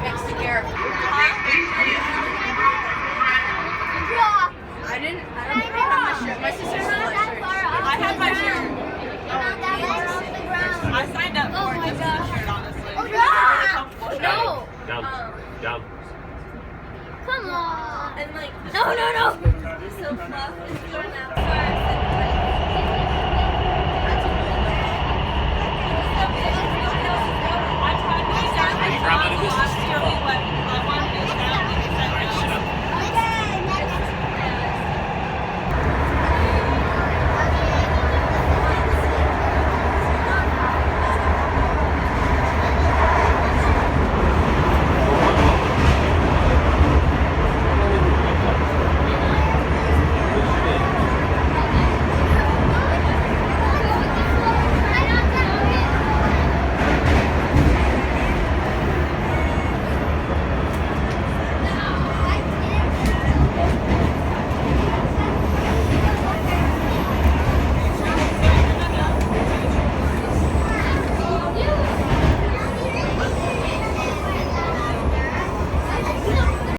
Next to Garrett. I don't have my shirt. My sister still has shirt. I have my shirt. Oh, I signed up for this shirt, honestly. Oh, It's no. really comfortable. Down. Come on. And like, No. it's so fluff. It's so outside. I tried to stand Grandma, this is